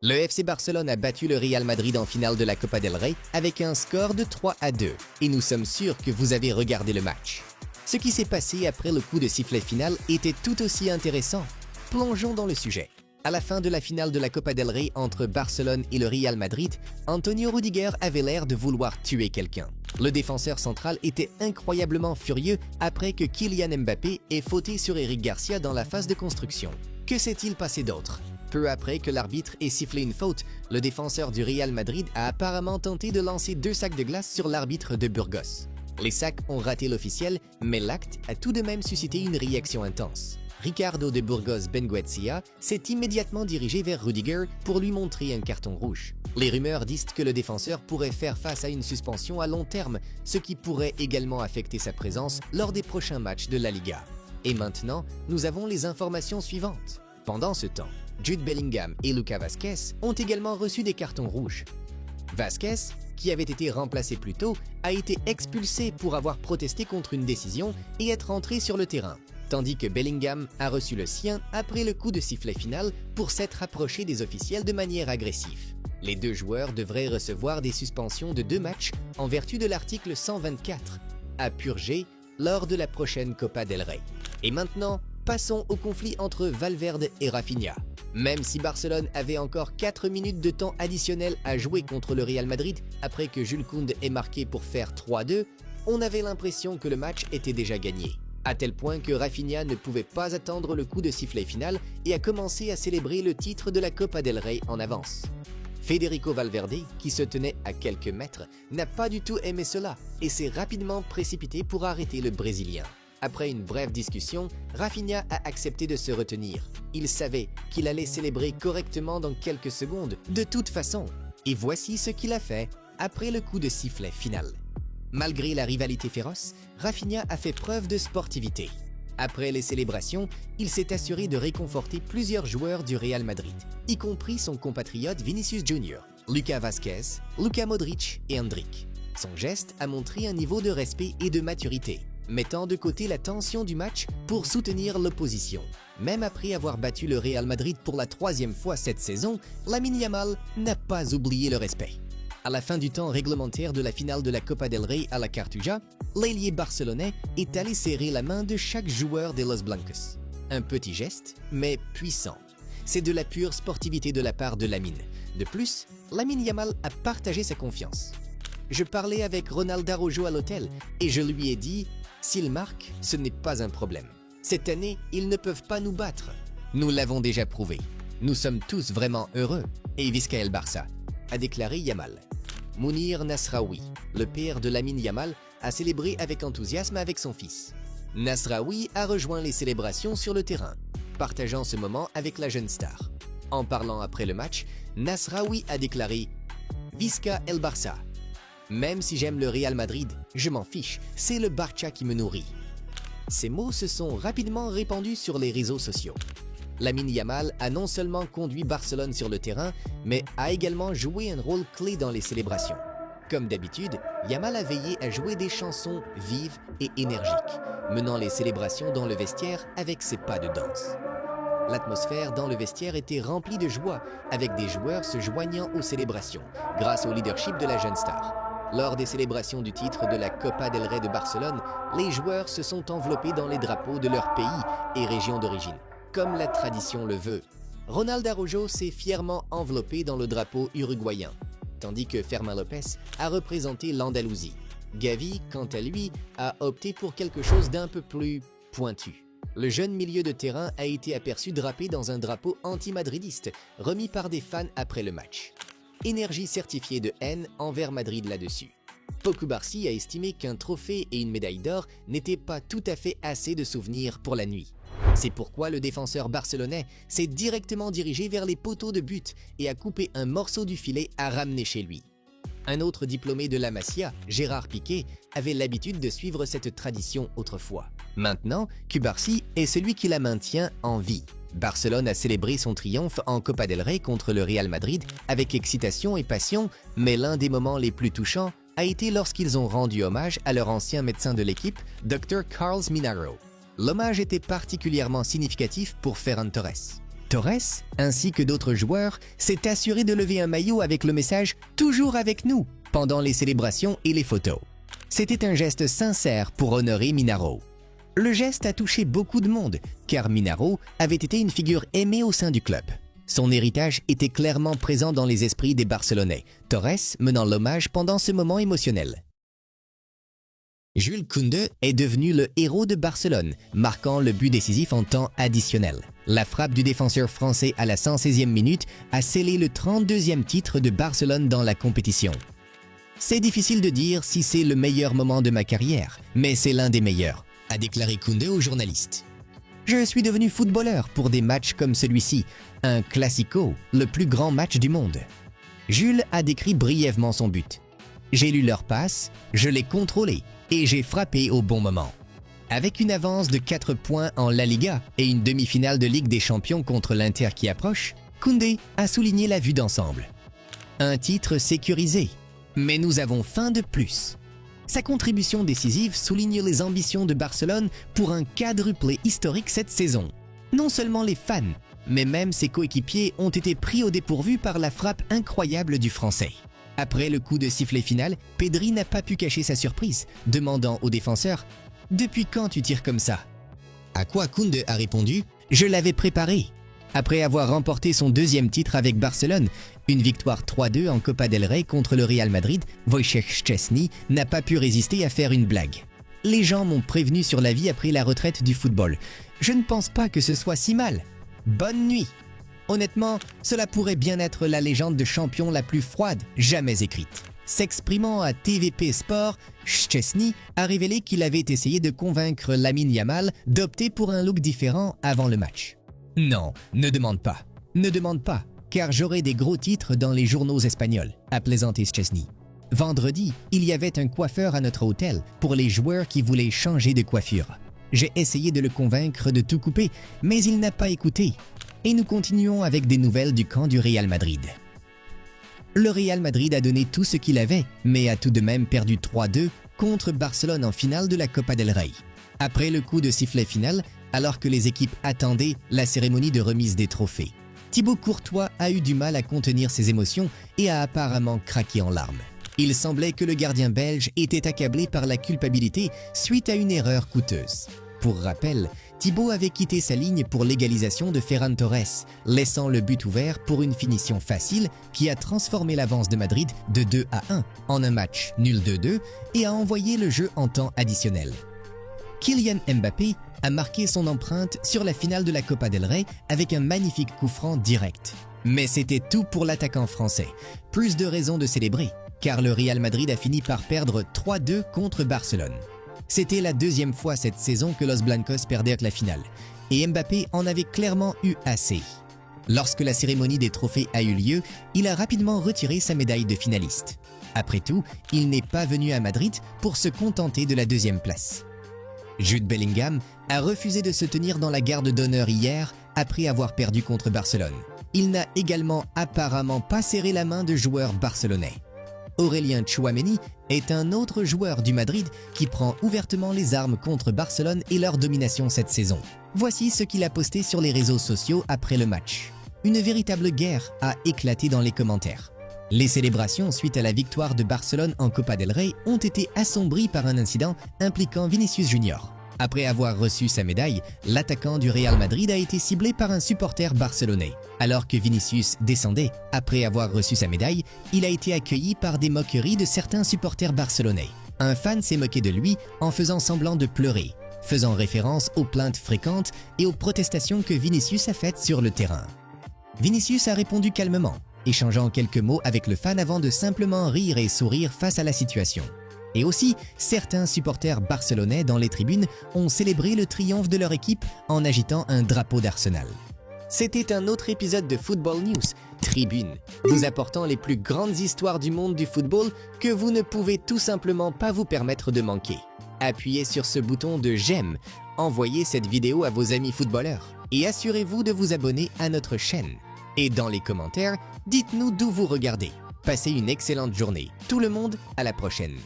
Le FC Barcelone a battu le Real Madrid en finale de la Copa del Rey avec un score de 3-2 et nous sommes sûrs que vous avez regardé le match. Ce qui s'est passé après le coup de sifflet final était tout aussi intéressant. Plongeons dans le sujet. À la fin de la finale de la Copa del Rey entre Barcelone et le Real Madrid, Antonio Rudiger avait l'air de vouloir tuer quelqu'un. Le défenseur central était incroyablement furieux après que Kylian Mbappé ait fauté sur Eric Garcia dans la phase de construction. Que s'est-il passé d'autre? Peu après que l'arbitre ait sifflé une faute, le défenseur du Real Madrid a apparemment tenté de lancer 2 sacs de glace sur l'arbitre de Burgos. Les sacs ont raté l'officiel, mais l'acte a tout de même suscité une réaction intense. Ricardo de Burgos Bengoechea s'est immédiatement dirigé vers Rudiger pour lui montrer un carton rouge. Les rumeurs disent que le défenseur pourrait faire face à une suspension à long terme, ce qui pourrait également affecter sa présence lors des prochains matchs de la Liga. Et maintenant, nous avons les informations suivantes. Pendant ce temps, Jude Bellingham et Lucas Vázquez ont également reçu des cartons rouges. Vázquez, qui avait été remplacé plus tôt, a été expulsé pour avoir protesté contre une décision et être entré sur le terrain, tandis que Bellingham a reçu le sien après le coup de sifflet final pour s'être approché des officiels de manière agressive. Les 2 joueurs devraient recevoir des suspensions de 2 matchs en vertu de l'article 124, à purger lors de la prochaine Copa del Rey. Et maintenant, passons au conflit entre Valverde et Rafinha. Même si Barcelone avait encore 4 minutes de temps additionnel à jouer contre le Real Madrid après que Jules Koundé ait marqué pour faire 3-2, on avait l'impression que le match était déjà gagné. À tel point que Rafinha ne pouvait pas attendre le coup de sifflet final et a commencé à célébrer le titre de la Copa del Rey en avance. Federico Valverde, qui se tenait à quelques mètres, n'a pas du tout aimé cela et s'est rapidement précipité pour arrêter le Brésilien. Après une brève discussion, Rafinha a accepté de se retenir. Il savait qu'il allait célébrer correctement dans quelques secondes, de toute façon. Et voici ce qu'il a fait après le coup de sifflet final. Malgré la rivalité féroce, Rafinha a fait preuve de sportivité. Après les célébrations, il s'est assuré de réconforter plusieurs joueurs du Real Madrid, y compris son compatriote Vinicius Junior, Lucas Vázquez, Luka Modric et Endrick. Son geste a montré un niveau de respect et de maturité, mettant de côté la tension du match pour soutenir l'opposition. Même après avoir battu le Real Madrid pour la 3e fois cette saison, Lamine Yamal n'a pas oublié le respect. À la fin du temps réglementaire de la finale de la Copa del Rey à la Cartuja, l'ailier barcelonais est allé serrer la main de chaque joueur des Los Blancos. Un petit geste, mais puissant. C'est de la pure sportivité de la part de Lamine. De plus, Lamine Yamal a partagé sa confiance. Je parlais avec Ronald Araujo à l'hôtel et je lui ai dit « S'il marque, ce n'est pas un problème. Cette année, ils ne peuvent pas nous battre. Nous l'avons déjà prouvé. Nous sommes tous vraiment heureux. Et Visca el Barça », a déclaré Yamal. Mounir Nasraoui, le père de Lamine Yamal, a célébré avec enthousiasme avec son fils. Nasraoui a rejoint les célébrations sur le terrain, partageant ce moment avec la jeune star. En parlant après le match, Nasraoui a déclaré « Visca el Barça ». Même si j'aime le Real Madrid, je m'en fiche, c'est le Barça qui me nourrit. Ces mots se sont rapidement répandus sur les réseaux sociaux. Lamine Yamal a non seulement conduit Barcelone sur le terrain, mais a également joué un rôle clé dans les célébrations. Comme d'habitude, Yamal a veillé à jouer des chansons vives et énergiques, menant les célébrations dans le vestiaire avec ses pas de danse. L'atmosphère dans le vestiaire était remplie de joie, avec des joueurs se joignant aux célébrations, grâce au leadership de la jeune star. Lors des célébrations du titre de la Copa del Rey de Barcelone, les joueurs se sont enveloppés dans les drapeaux de leur pays et région d'origine, comme la tradition le veut. Ronald Araujo s'est fièrement enveloppé dans le drapeau uruguayen, tandis que Fermín López a représenté l'Andalousie. Gavi, quant à lui, a opté pour quelque chose d'un peu plus pointu. Le jeune milieu de terrain a été aperçu drapé dans un drapeau anti-madridiste, remis par des fans après le match. Énergie certifiée de haine envers Madrid là-dessus. Pau Cubarsí a estimé qu'un trophée et une médaille d'or n'étaient pas tout à fait assez de souvenirs pour la nuit. C'est pourquoi le défenseur barcelonais s'est directement dirigé vers les poteaux de but et a coupé un morceau du filet à ramener chez lui. Un autre diplômé de la Masia, Gérard Piqué, avait l'habitude de suivre cette tradition autrefois. Maintenant, Cubarsí est celui qui la maintient en vie. Barcelone a célébré son triomphe en Copa del Rey contre le Real Madrid avec excitation et passion, mais l'un des moments les plus touchants a été lorsqu'ils ont rendu hommage à leur ancien médecin de l'équipe, Dr. Carlos Minaro. L'hommage était particulièrement significatif pour Ferran Torres. Torres, ainsi que d'autres joueurs, s'est assuré de lever un maillot avec le message « Toujours avec nous » pendant les célébrations et les photos. C'était un geste sincère pour honorer Minaro. Le geste a touché beaucoup de monde, car Minaro avait été une figure aimée au sein du club. Son héritage était clairement présent dans les esprits des Barcelonais, Torres menant l'hommage pendant ce moment émotionnel. Jules Koundé est devenu le héros de Barcelone, marquant le but décisif en temps additionnel. La frappe du défenseur français à la 116e minute a scellé le 32e titre de Barcelone dans la compétition. C'est difficile de dire si c'est le meilleur moment de ma carrière, mais c'est l'un des meilleurs, a déclaré Koundé aux journalistes. Je suis devenu footballeur pour des matchs comme celui-ci, un classico, le plus grand match du monde. Jules a décrit brièvement son but. J'ai lu leur passe, je l'ai contrôlé et j'ai frappé au bon moment. Avec une avance de 4 points en La Liga et une demi-finale de Ligue des Champions contre l'Inter qui approche, Koundé a souligné la vue d'ensemble. Un titre sécurisé, mais nous avons faim de plus. Sa contribution décisive souligne les ambitions de Barcelone pour un quadruplé historique cette saison. Non seulement les fans, mais même ses coéquipiers ont été pris au dépourvu par la frappe incroyable du Français. Après le coup de sifflet final, Pedri n'a pas pu cacher sa surprise, demandant au défenseur « Depuis quand tu tires comme ça ?» À quoi Koundé a répondu « Je l'avais préparé ». Après avoir remporté son deuxième titre avec Barcelone, une victoire 3-2 en Copa del Rey contre le Real Madrid, Wojciech Szczęsny n'a pas pu résister à faire une blague. Les gens m'ont prévenu sur la vie après la retraite du football. Je ne pense pas que ce soit si mal. Bonne nuit. Honnêtement, cela pourrait bien être la légende de champion la plus froide jamais écrite. S'exprimant à TVP Sport, Szczęsny a révélé qu'il avait essayé de convaincre Lamine Yamal d'opter pour un look différent avant le match. Non, ne demande pas. Ne demande pas, car j'aurai des gros titres dans les journaux espagnols, a plaisanté Szczęsny. Vendredi, il y avait un coiffeur à notre hôtel pour les joueurs qui voulaient changer de coiffure. J'ai essayé de le convaincre de tout couper, mais il n'a pas écouté. Et nous continuons avec des nouvelles du camp du Real Madrid. Le Real Madrid a donné tout ce qu'il avait, mais a tout de même perdu 3-2 contre Barcelone en finale de la Copa del Rey. Après le coup de sifflet final, alors que les équipes attendaient la cérémonie de remise des trophées, Thibaut Courtois a eu du mal à contenir ses émotions et a apparemment craqué en larmes. Il semblait que le gardien belge était accablé par la culpabilité suite à une erreur coûteuse. Pour rappel, Thibaut avait quitté sa ligne pour l'égalisation de Ferran Torres, laissant le but ouvert pour une finition facile qui a transformé l'avance de Madrid de 2-1 en un match nul 2-2 et a envoyé le jeu en temps additionnel. Kylian Mbappé a marqué son empreinte sur la finale de la Copa del Rey avec un magnifique coup franc direct. Mais c'était tout pour l'attaquant français. Plus de raisons de célébrer, car le Real Madrid a fini par perdre 3-2 contre Barcelone. C'était la deuxième fois cette saison que Los Blancos perdirent la finale, et Mbappé en avait clairement eu assez. Lorsque la cérémonie des trophées a eu lieu, il a rapidement retiré sa médaille de finaliste. Après tout, il n'est pas venu à Madrid pour se contenter de la deuxième place. Jude Bellingham a refusé de se tenir dans la garde d'honneur hier après avoir perdu contre Barcelone. Il n'a également apparemment pas serré la main de joueurs barcelonais. Aurélien Tchouaméni est un autre joueur du Madrid qui prend ouvertement les armes contre Barcelone et leur domination cette saison. Voici ce qu'il a posté sur les réseaux sociaux après le match. Une véritable guerre a éclaté dans les commentaires. Les célébrations suite à la victoire de Barcelone en Copa del Rey ont été assombries par un incident impliquant Vinicius Junior. Après avoir reçu sa médaille, l'attaquant du Real Madrid a été ciblé par un supporter barcelonais. Alors que Vinicius descendait, après avoir reçu sa médaille, il a été accueilli par des moqueries de certains supporters barcelonais. Un fan s'est moqué de lui en faisant semblant de pleurer, faisant référence aux plaintes fréquentes et aux protestations que Vinicius a faites sur le terrain. Vinicius a répondu calmement, échangeant quelques mots avec le fan avant de simplement rire et sourire face à la situation. Et aussi, certains supporters barcelonais dans les tribunes ont célébré le triomphe de leur équipe en agitant un drapeau d'Arsenal. C'était un autre épisode de Football News, Tribune, vous apportant les plus grandes histoires du monde du football que vous ne pouvez tout simplement pas vous permettre de manquer. Appuyez sur ce bouton de j'aime, envoyez cette vidéo à vos amis footballeurs et assurez-vous de vous abonner à notre chaîne. Et dans les commentaires, dites-nous d'où vous regardez. Passez une excellente journée. Tout le monde, à la prochaine.